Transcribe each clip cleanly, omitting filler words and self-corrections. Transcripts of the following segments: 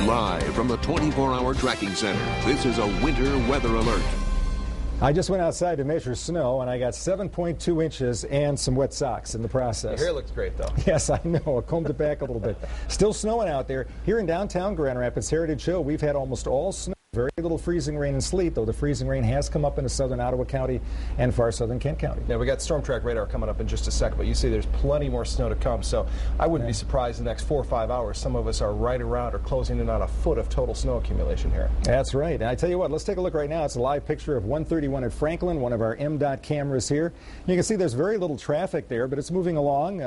Live from the 24-hour tracking center, this is a winter weather alert. I just went outside to measure snow, and I got 7.2 inches and some wet socks in the process. Your hair looks great, though. Yes, I know. I combed it back a little bit. Still snowing out there. Here in downtown Grand Rapids Heritage Show, we've had almost all snow. Very little freezing rain and sleet, though the freezing rain has come up into southern Ottawa County and far southern Kent County. Yeah, we got storm track radar coming up in just a sec, but you see there's plenty more snow to come, so I wouldn't be surprised in the next 4 or 5 hours some of us are right around or closing in on a foot of total snow accumulation here. That's right. And I tell you what, let's take a look right now. It's a live picture of 131 at Franklin, one of our MDOT cameras here. You can see there's very little traffic there, but it's moving along.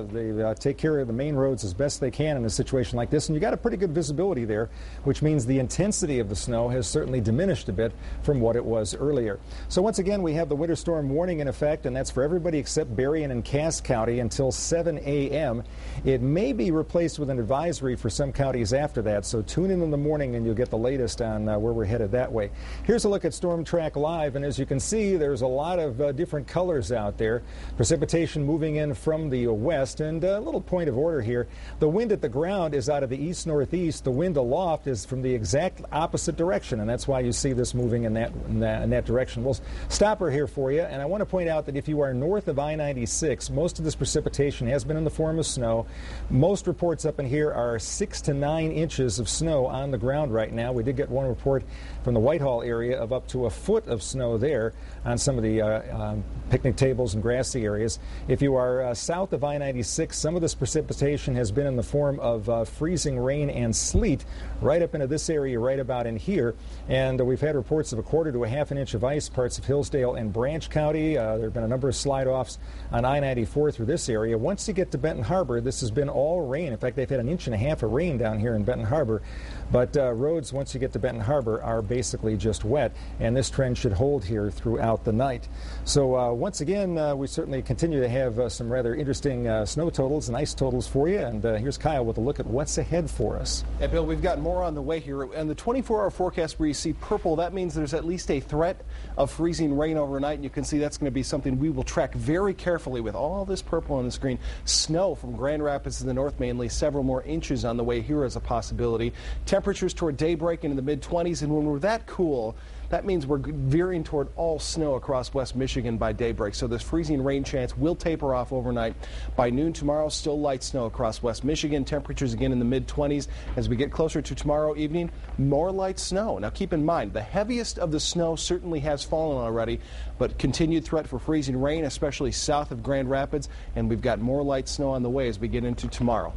They take care of the main roads as best they can in a situation like this, and you got a pretty good visibility there, which means the intensity of the snow has certainly diminished a bit from what it was earlier. So once again, we have the winter storm warning in effect, and that's for everybody except Berrien and Cass County until 7 a.m. It may be replaced with an advisory for some counties after that, so tune in the morning and you'll get the latest on where we're headed that way. Here's a look at Storm Track Live, and as you can see, there's a lot of different colors out there. Precipitation moving in from the west, and a little point of order here. The wind at the ground is out of the east-northeast. The wind aloft is from the exact opposite direction, and that's why you see this moving in that direction. We'll stop her here for you, and I want to point out that if you are north of I-96, most of this precipitation has been in the form of snow. Most reports up in here are 6 to 9 inches of snow on the ground right now. We did get one report from the Whitehall area of up to a foot of snow there on some of the picnic tables and grassy areas. If you are south of I-96, some of this precipitation has been in the form of freezing rain and sleet right up into this area right about in here. And we've had reports of a quarter to a half an inch of ice, parts of Hillsdale and Branch County. There have been a number of slide-offs on I-94 through this area. Once you get to Benton Harbor, this has been all rain. In fact, they've had an inch and a half of rain down here in Benton Harbor. But roads, once you get to Benton Harbor, are basically just wet, and this trend should hold here throughout the night. So once again, we certainly continue to have some rather interesting snow totals and ice totals for you. And here's Kyle with a look at what's ahead for us. Yeah, Bill, we've got more on the way here. And the 24-hour forecast where you see purple, that means there's at least a threat of freezing rain overnight. And you can see that's going to be something we will track very carefully with all this purple on the screen. Snow from Grand Rapids to the north mainly, several more inches on the way here as a possibility. Temperatures toward daybreak into the mid-20s, and when we're that cool, that means we're veering toward all snow across West Michigan by daybreak. So this freezing rain chance will taper off overnight. By noon tomorrow, still light snow across West Michigan. Temperatures again in the mid-20s. As we get closer to tomorrow evening, more light snow. Now keep in mind, the heaviest of the snow certainly has fallen already, but continued threat for freezing rain, especially south of Grand Rapids, and we've got more light snow on the way as we get into tomorrow.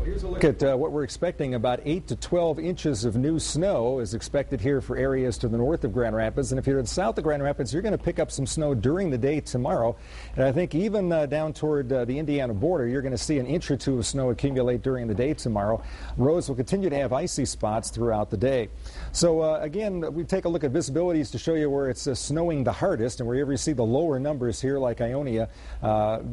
Here's a look at what we're expecting. About 8 to 12 inches of new snow is expected here for areas to the north of Grand Rapids. And if you're to the south of Grand Rapids, you're going to pick up some snow during the day tomorrow. And I think even down toward the Indiana border, you're going to see an inch or two of snow accumulate during the day tomorrow. Roads will continue to have icy spots throughout the day. So again, we take a look at visibilities to show you where it's snowing the hardest, and wherever you see the lower numbers here like Ionia,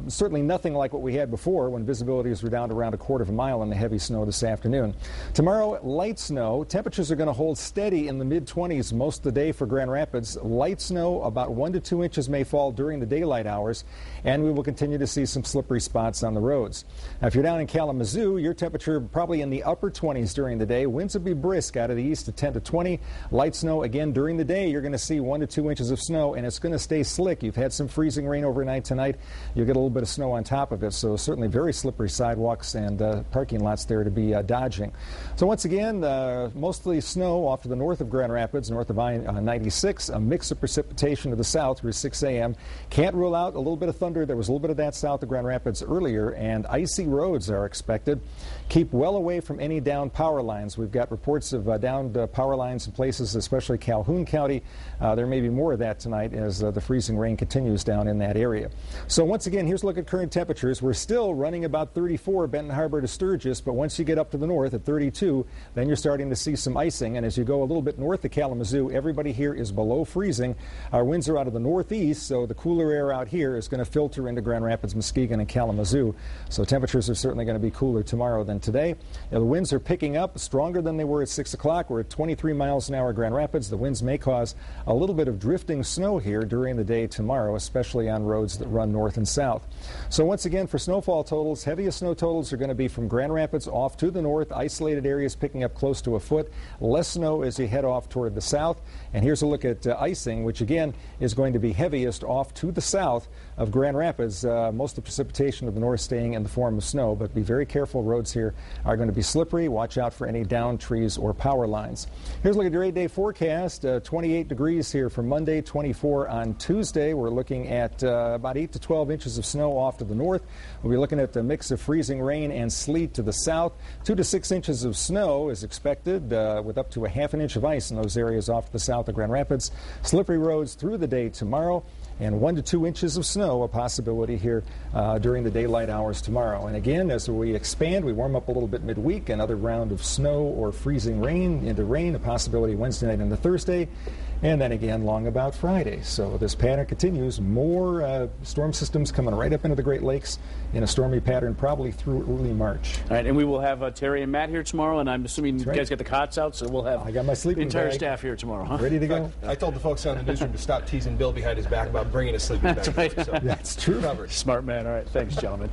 certainly nothing like what we had before when visibilities were down to around a quarter of a mile in the heavy snow this afternoon. Tomorrow, light snow. Temperatures are going to hold steady in the mid-20s most of the day for Grand Rapids. Light snow, about 1 to 2 inches may fall during the daylight hours, and we will continue to see some slippery spots on the roads. Now, if you're down in Kalamazoo, your temperature probably in the upper 20s during the day. Winds will be brisk out of the east at 10 to 20. Light snow again during the day. You're going to see 1 to 2 inches of snow, and it's going to stay slick. You've had some freezing rain overnight tonight. You'll get a little bit of snow on top of it, so certainly very slippery sidewalks and parking lots there to be dodging. So once again, mostly snow off to the north of Grand Rapids, north of I-96, a mix of precipitation to the south through 6 a.m. Can't rule out a little bit of thunder. There was a little bit of that south of Grand Rapids earlier, and icy roads are expected. Keep well away from any downed power lines. We've got reports of downed power lines in places, especially Calhoun County. There may be more of that tonight as the freezing rain continues down in that area. So once again, here's a look at current temperatures. We're still running about 34 Benton Harbor to Sturgis, but once you get up to the north at 32, then you're starting to see some icing. And as you go a little bit north of Kalamazoo, everybody here is below freezing. Our winds are out of the northeast, so the cooler air out here is going to filter into Grand Rapids, Muskegon, and Kalamazoo. So temperatures are certainly going to be cooler tomorrow than today. Now, the winds are picking up stronger than they were at 6 o'clock. We're at 23 miles an hour Grand Rapids. The winds may cause a little bit of drifting snow here during the day tomorrow, especially on roads that run north and south. So once again, for snowfall totals, heaviest snow totals are going to be from Grand Rapids off to the north, isolated areas picking up close to a foot. Less snow as you head off toward the south. And here's a look at icing, which again is going to be heaviest off to the south of Grand Rapids. Most of the precipitation of the north staying in the form of snow, but be very careful. Roads here are going to be slippery. Watch out for any downed trees or power lines. Here's a look at your 8-day forecast. 28 degrees here for Monday, 24 on Tuesday. We're looking at about 8 to 12 inches of snow off to the north. We'll be looking at a mix of freezing rain and sleet to the south. 2 to 6 inches of snow is expected, with up to a half an inch of ice in those areas off to the south of Grand Rapids. Slippery roads through the day tomorrow, and 1 to 2 inches of snow a possibility here during the daylight hours tomorrow. And again, as we expand, we warm up a little bit midweek. Another round of snow or freezing rain into rain, a possibility Wednesday night into Thursday, and then again long about Friday. So this pattern continues. More storm systems coming right up into the Great Lakes in a stormy pattern probably through early March. All right, and we will have Terry and Matt here tomorrow, and I'm assuming you guys get the cots out, so we'll have I got my sleeping the entire bag. Staff here tomorrow, huh? Ready to go? I told the folks down in the newsroom to stop teasing Bill behind his back about bringing a sleeping bag. That's right. So. That's true. Covered. Smart man. All right, thanks, gentlemen.